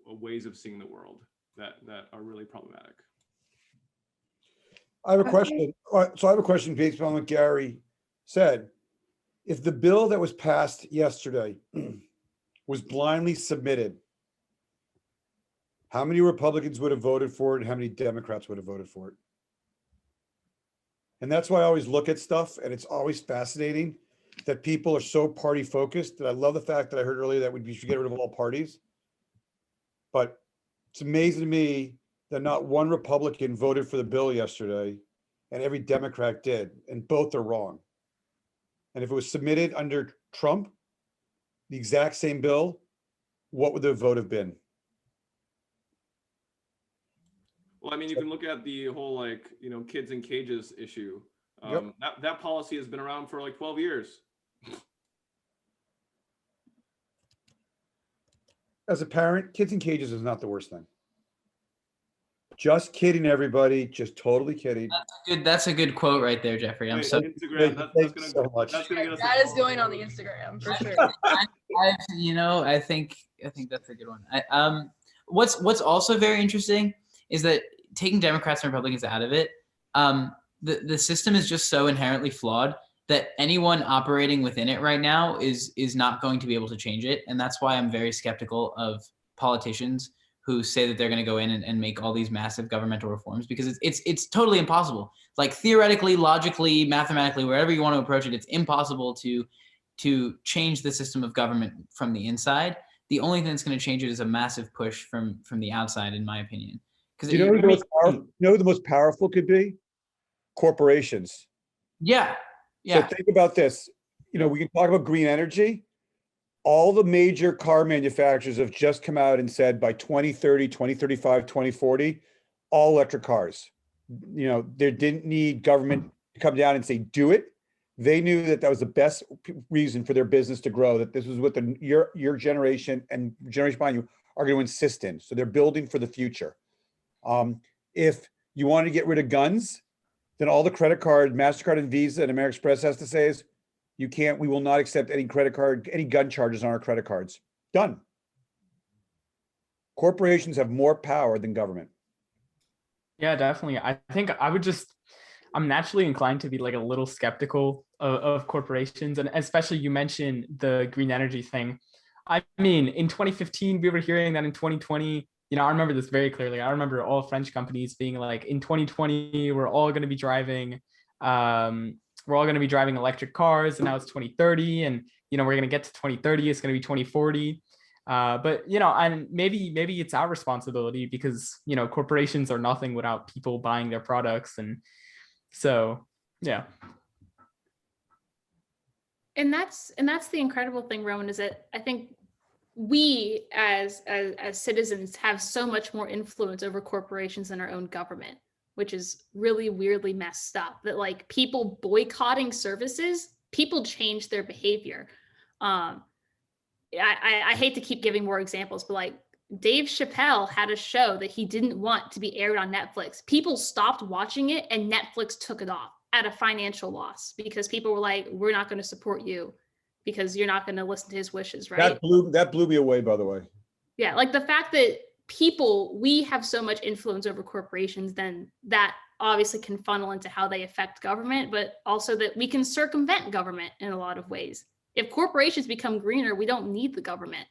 ways of seeing the world that are really problematic. I have a question. So I have a question based on what Gary said. If the bill that was passed yesterday was blindly submitted, how many Republicans would have voted for it and how many Democrats would have voted for it? And that's why I always look at stuff, and it's always fascinating that people are so party focused. That I love the fact that I heard earlier that we should get rid of all parties. But it's amazing to me that not one Republican voted for the bill yesterday and every Democrat did, and both are wrong. And if it was submitted under Trump, the exact same bill, what would the vote have been? Well, I mean, you can look at the whole kids in cages issue. Yep. That policy has been around for like 12 years. As a parent, kids in cages is not the worst thing. Just kidding, everybody. Just totally kidding. That's a good quote right there, Jeffrey. I'm Wait, so Instagram. Thank you so much. That's gonna get us. That is going on the Instagram for sure. I think that's a good one. What's also very interesting is that taking Democrats and Republicans out of it, the system is just so inherently flawed that anyone operating within it right now is not going to be able to change it. And that's why I'm very skeptical of politicians who say that they're going to go in and make all these massive governmental reforms, because it's totally impossible. Like theoretically, logically, mathematically, wherever you want to approach it, it's impossible to change the system of government from the inside. The only thing that's going to change it is a massive push from the outside, in my opinion. Because You know who the most powerful could be? Corporations. Yeah. So think about this. We can talk about green energy. All the major car manufacturers have just come out and said by 2030, 2035, 2040, all electric cars. They didn't need government to come down and say, do it. They knew that was the best reason for their business to grow, that this was what your generation and generation behind you are going to insist in. So they're building for the future. If you want to get rid of guns, then all the credit card, MasterCard and Visa and American Express has to say is, we will not accept any credit card, any gun charges on our credit cards. Done. Corporations have more power than government. Yeah, definitely. I think I'm naturally inclined to be like a little skeptical of corporations. And especially you mentioned the green energy thing. I mean, in 2015, we were hearing that in 2020, I remember this very clearly. I remember all French companies being like, in 2020, we're all going to be driving electric cars, and now it's 2030, and we're going to get to 2030, it's going to be 2040. But and maybe it's our responsibility, because corporations are nothing without people buying their products, and so yeah. And that's the incredible thing, Rowan, is that I think we as citizens have so much more influence over corporations than our own government, which is really weirdly messed up. That like people boycotting services, people change their behavior. I hate to keep giving more examples, but like Dave Chappelle had a show that he didn't want to be aired on Netflix. People stopped watching it and Netflix took it off at a financial loss, because people were like, we're not going to support you because you're not going to listen to his wishes, right? That blew me away, by the way. Yeah, like the fact that we have so much influence over corporations, then that obviously can funnel into how they affect government, but also that we can circumvent government in a lot of ways. If corporations become greener, we don't need the government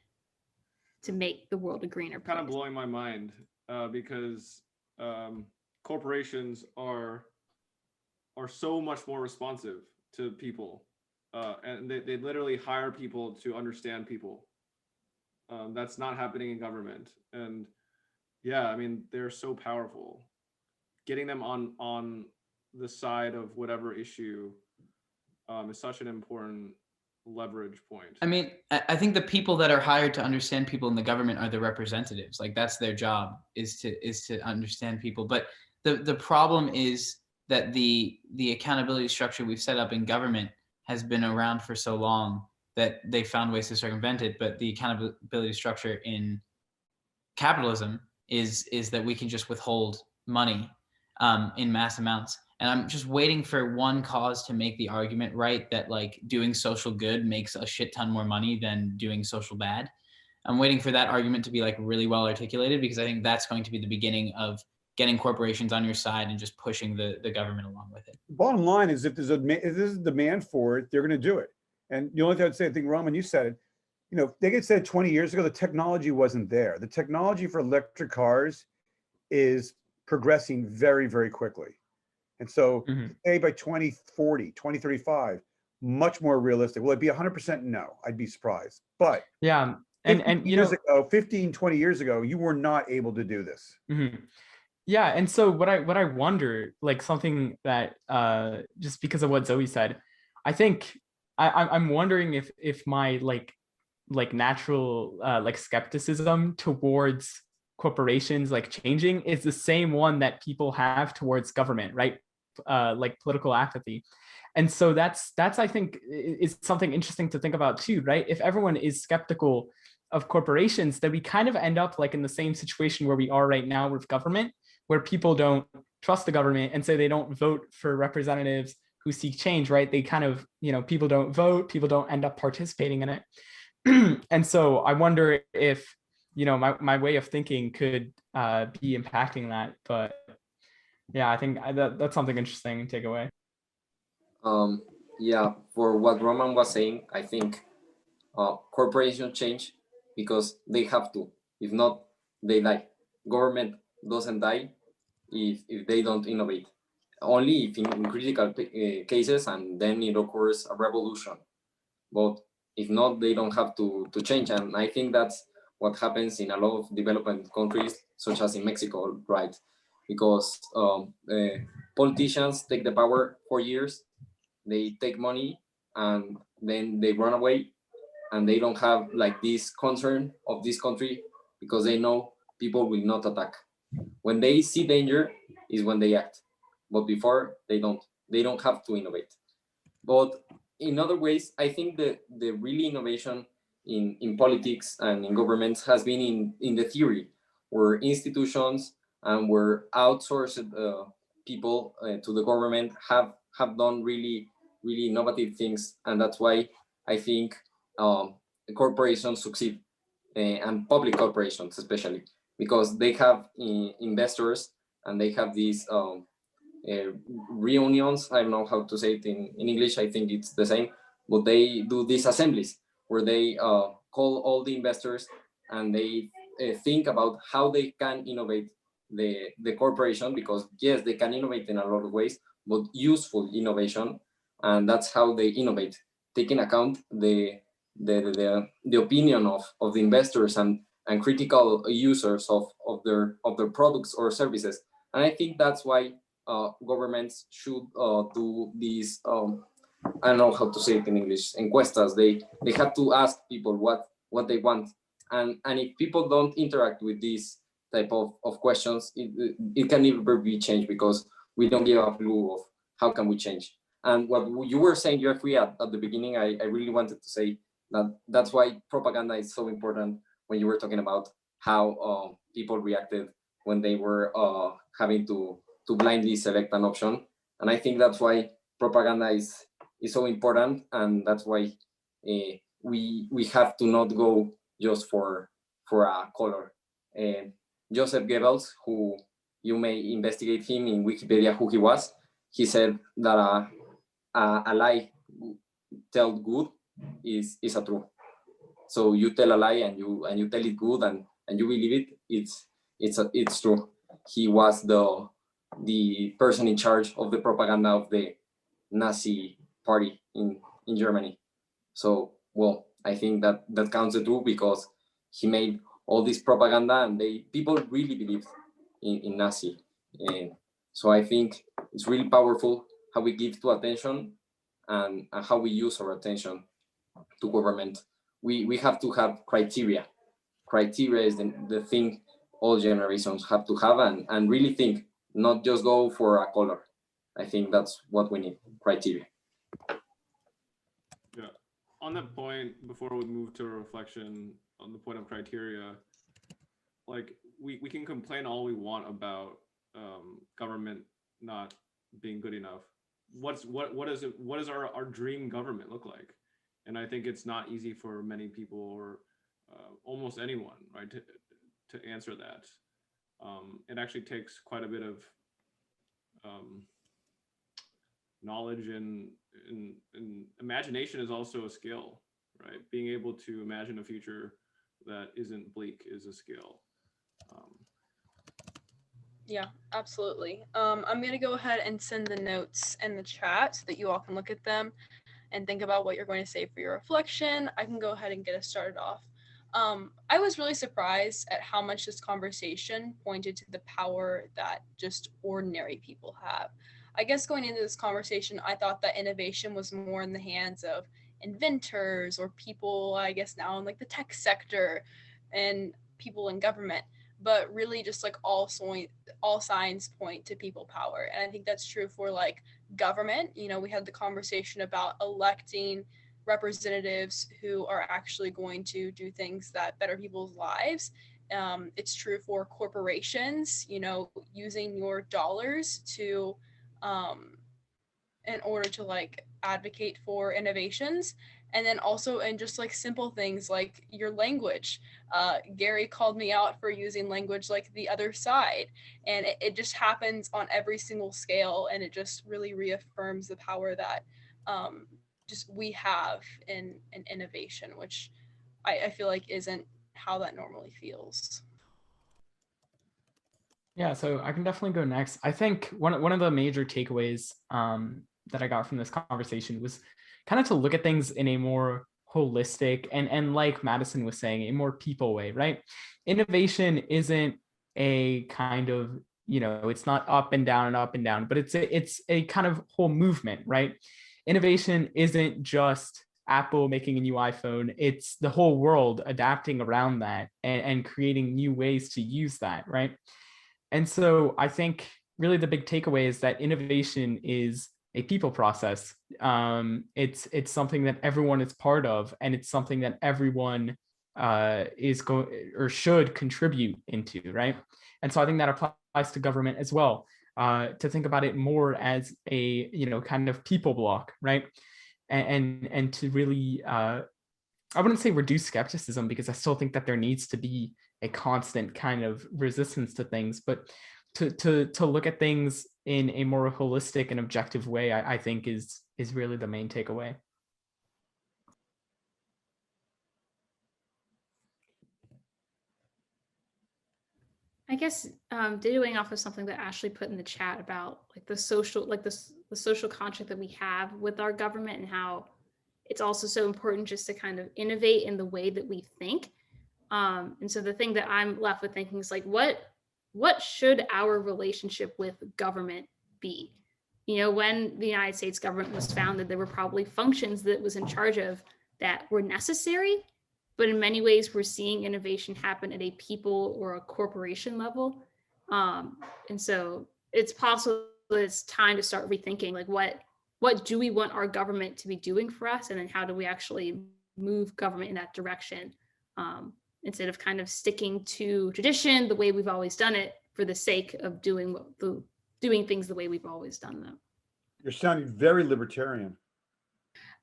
to make the world a greener place. Kind of blowing my mind because corporations are so much more responsive to people, and they literally hire people to understand people. That's not happening in government. And yeah, I mean, they're so powerful. Getting them on the side of whatever issue is such an important leverage point. I mean, I think the people that are hired to understand people in the government are the representatives. Like that's their job, is to understand people. But the problem is that the accountability structure we've set up in government has been around for so long that they found ways to circumvent it. But the accountability structure in capitalism is that we can just withhold money in mass amounts. And I'm just waiting for one cause to make the argument, right, that like doing social good makes a shit ton more money than doing social bad. I'm waiting for that argument to be like really well articulated, because I think that's going to be the beginning of getting corporations on your side and just pushing the government along with it. Bottom line is, if there's a demand for it, they're going to do it. And the only thing I'd say, I think, Roman, you said it, they get said 20 years ago, the technology wasn't there. The technology for electric cars is progressing very, very quickly. And so say by 2040, 2035, much more realistic. Will it be 100%? No, I'd be surprised. But yeah, and years ago, 15, 20 years ago, you were not able to do this. Yeah, and so what I wonder, like something that just because of what Zoe said, I think I'm wondering if my like natural like skepticism towards corporations like changing is the same one that people have towards government, right? Like political apathy. And so that's I think is something interesting to think about too, right? If everyone is skeptical of corporations, then we kind of end up like in the same situation where we are right now with government, where people don't trust the government, and so they don't vote for representatives who seek change, right? They kind of, people don't vote, people don't end up participating in it. And so I wonder if, my way of thinking could be impacting that. But yeah, I think that's something interesting to take away. Yeah, for what Roman was saying, I think corporations change because they have to. If not, they die. Government doesn't die if they don't innovate. Only if in critical cases, and then it occurs a revolution. But if not, they don't have to change. And I think that's what happens in a lot of developing countries, such as in Mexico, right? Because politicians take the power for years, they take money, and then they run away, and they don't have like this concern of this country, because they know people will not attack. When they see danger is when they act, but before they don't have to innovate. But in other ways, I think the really innovation in politics and in governments has been in the theory, where institutions and where outsourced people to the government have done really innovative things, and that's why I think corporations succeed, and public corporations especially, because they have investors and they have these reunions. I don't know how to say it in English. I think it's the same, but they do these assemblies where they call all the investors and they think about how they can innovate the corporation, because yes, they can innovate in a lot of ways, but useful innovation, and that's how they innovate, taking account the opinion of the investors and critical users of their products or services. And I think that's why governments should do these I don't know how to say it in English, encuestas. They have to ask people what they want, and if people don't interact with these type of questions, it can never be changed, because we don't give a clue of how can we change. And what you were saying, Jeffrey, at the beginning, I really wanted to say that's why propaganda is so important, when you were talking about how people reacted when they were having to blindly select an option. And I think that's why propaganda is so important, and that's why we have to not go just for a color. Joseph Goebbels, who you may investigate him in Wikipedia who he was, he said that a lie told good is a true. So you tell a lie and you tell it good and you believe it, it's true. He was the person in charge of the propaganda of the Nazi party in Germany. So, well, I think that counts as true, because he made all this propaganda and people really believed in Nazi. And so I think it's really powerful how we give to attention and how we use our attention to government. We have to have criteria. Criteria is the thing all generations have to have, and really think, not just go for a color. I think that's what we need, criteria. Yeah. On that point, before we move to a reflection on the point of criteria, like we can complain all we want about government not being good enough. What does our dream government look like? And I think it's not easy for many people, or almost anyone, right, to answer that. It actually takes quite a bit of knowledge, and imagination is also a skill, right? Being able to imagine a future that isn't bleak is a skill. Yeah, absolutely. I'm gonna go ahead and send the notes in the chat so that you all can look at them and think about what you're going to say for your reflection. I can go ahead and get us started off. I was really surprised at how much this conversation pointed to the power that just ordinary people have. I guess going into this conversation, I thought that innovation was more in the hands of inventors or people, I guess now in like the tech sector and people in government, but really just like all signs point to people power. And I think that's true for like government. You know, we had the conversation about electing representatives who are actually going to do things that better people's lives. It's true for corporations, you know, using your dollars to in order to like advocate for innovations. And then also in just like simple things like your language. Gary called me out for using language like the other side, and it just happens on every single scale, and it just really reaffirms the power that just we have in innovation, which I feel like isn't how that normally feels. Yeah, so I can definitely go next. I think one of the major takeaways that I got from this conversation was kind of to look at things in a more holistic and like Madison was saying, a more people way, right? Innovation isn't a kind of, you know, it's not up and down, but it's a kind of whole movement, right? Innovation isn't just Apple making a new iPhone, it's the whole world adapting around that and creating new ways to use that, right? And so I think really the big takeaway is that innovation is a people process. It's something that everyone is part of, and it's something that everyone is going or should contribute into, right? And so I think that applies to government as well, to think about it more as a, kind of people block, right? And to really, I wouldn't say reduce skepticism, because I still think that there needs to be a constant kind of resistance to things, but to look at things in a more holistic and objective way, I think is really the main takeaway. I guess dittoing off of something that Ashley put in the chat about like the social, like the social contract that we have with our government, and how it's also so important just to kind of innovate in the way that we think. And so the thing that I'm left with thinking is like, what should our relationship with government be? When the United States government was founded, there were probably functions that it was in charge of that were necessary, but in many ways we're seeing innovation happen at a people or a corporation level. And so it's possible that it's time to start rethinking, like, what do we want our government to be doing for us? And then how do we actually move government in that direction? Instead of kind of sticking to tradition, the way we've always done it, for the sake of doing things the way we've always done them. You're sounding very libertarian.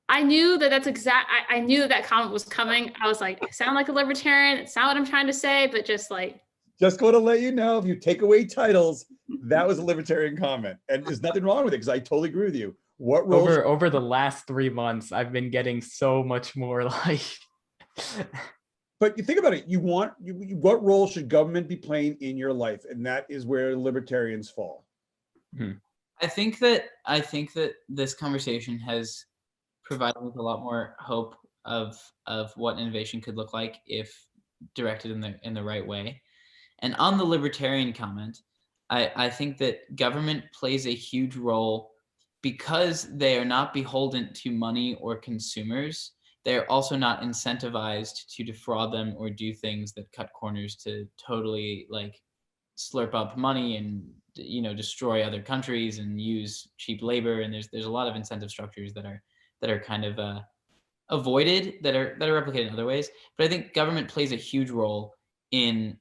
I knew I knew that comment was coming. I was like, I sound like a libertarian. It's not what I'm trying to say, but just going to let you know, if you take away titles, that was a libertarian comment, and there's nothing wrong with it, because I totally agree with you. What role over the last 3 months, I've been getting so much more like. But you think about it, what role should government be playing in your life? And that is where libertarians fall. I think that this conversation has provided with a lot more hope of what innovation could look like if directed in the right way. And on the libertarian comment, I think that government plays a huge role because they are not beholden to money or consumers. They're also not incentivized to defraud them or do things that cut corners to totally like slurp up money and destroy other countries and use cheap labor. And there's a lot of incentive structures that are kind of avoided, that are replicated in other ways. But I think government plays a huge role in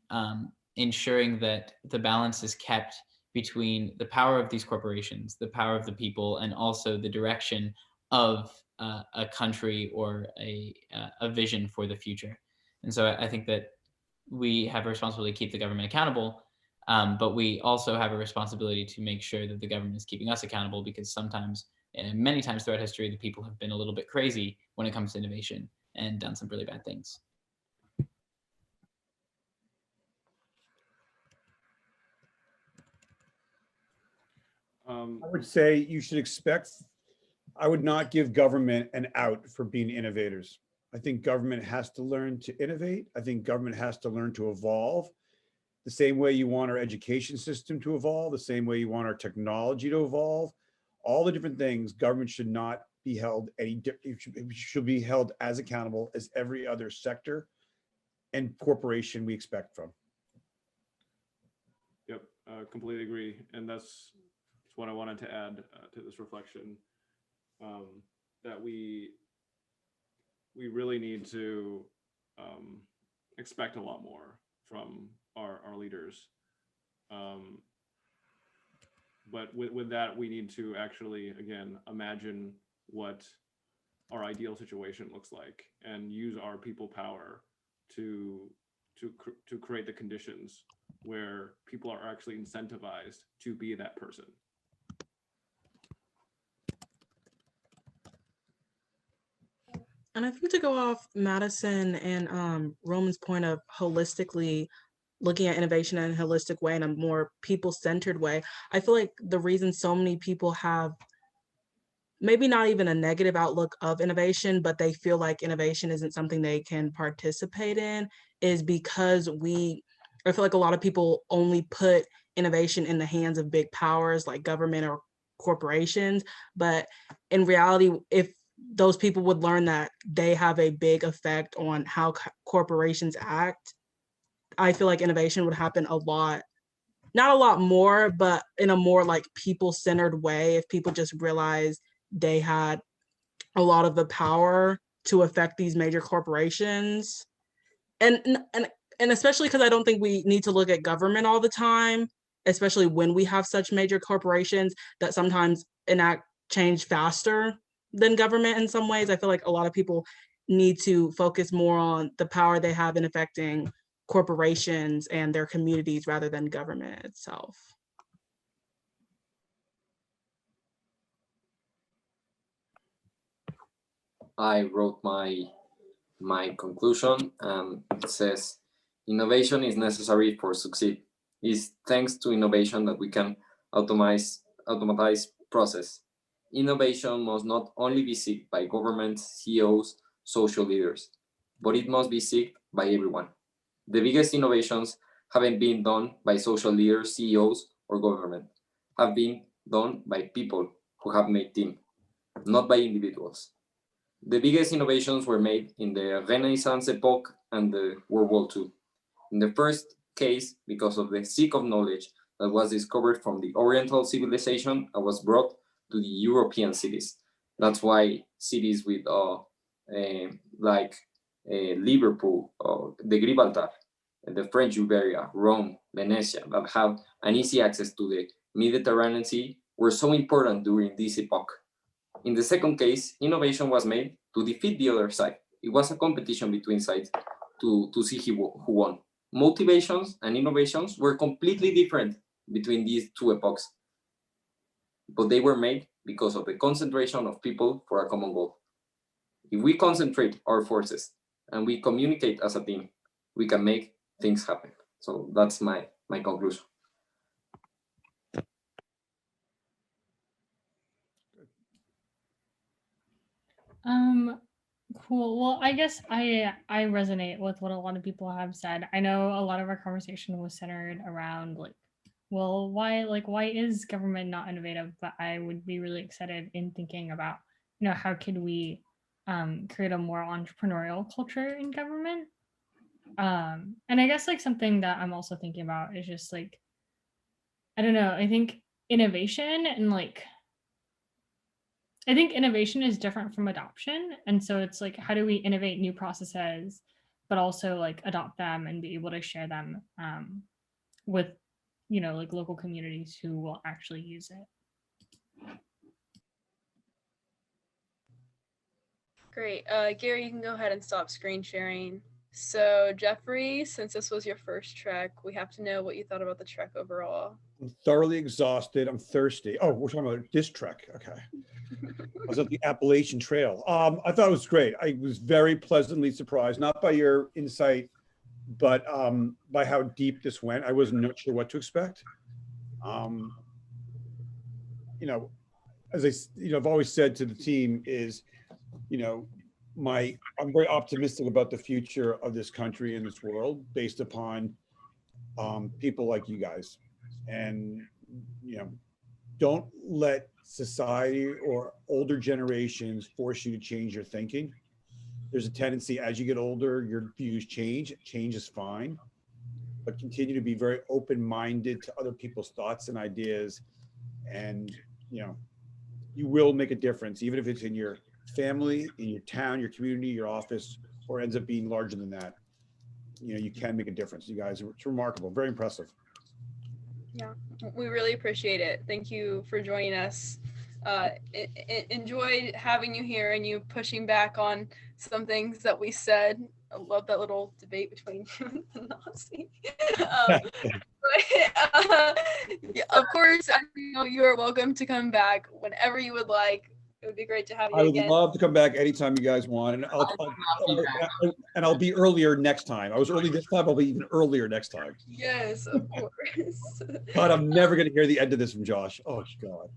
ensuring that the balance is kept between the power of these corporations, the power of the people, and also the direction of a country or a vision for the future. And so I think that we have a responsibility to keep the government accountable, but we also have a responsibility to make sure that the government is keeping us accountable, because sometimes, and many times throughout history, the people have been a little bit crazy when it comes to innovation and done some really bad things. I would say you should expect, I would not give government an out for being innovators. I think government has to learn to innovate. I think government has to learn to evolve. The same way you want our education system to evolve, the same way you want our technology to evolve, all the different things, government should not be held it should be held as accountable as every other sector and corporation we expect from. Yep, completely agree. And that's what I wanted to add to this reflection, that we really need to expect a lot more from our leaders. But with that, we need to actually, again, imagine what our ideal situation looks like and use our people power to create the conditions where people are actually incentivized to be that person. And I think to go off Madison and Roman's point of holistically looking at innovation in a holistic way, in a more people-centered way, I feel like the reason so many people have maybe not even a negative outlook of innovation, but they feel like innovation isn't something they can participate in, is because I feel like a lot of people only put innovation in the hands of big powers like government or corporations. But in reality, if those people would learn that they have a big effect on how corporations act, I feel like innovation would happen a lot, not a lot more, but in a more like people-centered way, if people just realized they had a lot of the power to affect these major corporations. And and especially because I don't think we need to look at government all the time, especially when we have such major corporations that sometimes enact change faster than government in some ways. I feel like a lot of people need to focus more on the power they have in affecting corporations and their communities rather than government itself. I wrote my conclusion, and it says, innovation is necessary for succeed. It's thanks to innovation that we can automatize process. Innovation must not only be sought by governments, CEOs, social leaders, but it must be sought by everyone. The biggest innovations haven't been done by social leaders, CEOs, or government, have been done by people who have made team, not by individuals. The biggest innovations were made in the Renaissance epoch and the World War II. In the first case, because of the seek of knowledge that was discovered from the Oriental civilization and was brought to the European cities. That's why cities with Liverpool, the Gibraltar, the French Iberia, Rome, Venetia, that have an easy access to the Mediterranean Sea were so important during this epoch. In the second case, innovation was made to defeat the other side. It was a competition between sides to see who won. Motivations and innovations were completely different between these two epochs, but they were made because of the concentration of people for a common goal. If we concentrate our forces and we communicate as a team, we can make things happen. So that's my conclusion. Cool. Well, I guess I resonate with what a lot of people have said. I know a lot of our conversation was centered around like, well, why is government not innovative? But I would be really excited in thinking about, how could we create a more entrepreneurial culture in government? And I guess like something that I'm also thinking about is just like, I don't know, I think innovation is different from adoption. And so it's like, how do we innovate new processes, but also like adopt them and be able to share them with, like local communities who will actually use it. Great. Gary, you can go ahead and stop screen sharing. So Jeffrey, since this was your first trek, we have to know what you thought about the trek overall. I'm thoroughly exhausted. I'm thirsty. Oh, we're talking about this trek. Okay. I was at the Appalachian Trail. I thought it was great. I was very pleasantly surprised, not by your insight, but by how deep this went. I wasn't sure what to expect. As I've always said to the team is, I'm very optimistic about the future of this country and this world based upon people like you guys. And, don't let society or older generations force you to change your thinking. There's a tendency as you get older, your views change. Change is fine, but continue to be very open-minded to other people's thoughts and ideas. And, you will make a difference, even if it's in your family, in your town, your community, your office, or ends up being larger than that. You can make a difference. You guys, it's remarkable, very impressive. Yeah, we really appreciate it. Thank you for joining us. Enjoyed having you here and you pushing back on some things that we said. I love that little debate between you and the Nazi. Of course, you are welcome to come back whenever you would like. It would be great to have you again. I would love to come back anytime you guys want, and I'll be earlier next time. I was early this time. I'll be even earlier next time. Yes, of course. But I'm never going to hear the end of this from Josh. Oh God.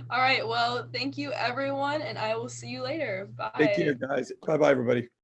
All right. Well, thank you, everyone, and I will see you later. Bye. Take care, guys. Bye, everybody.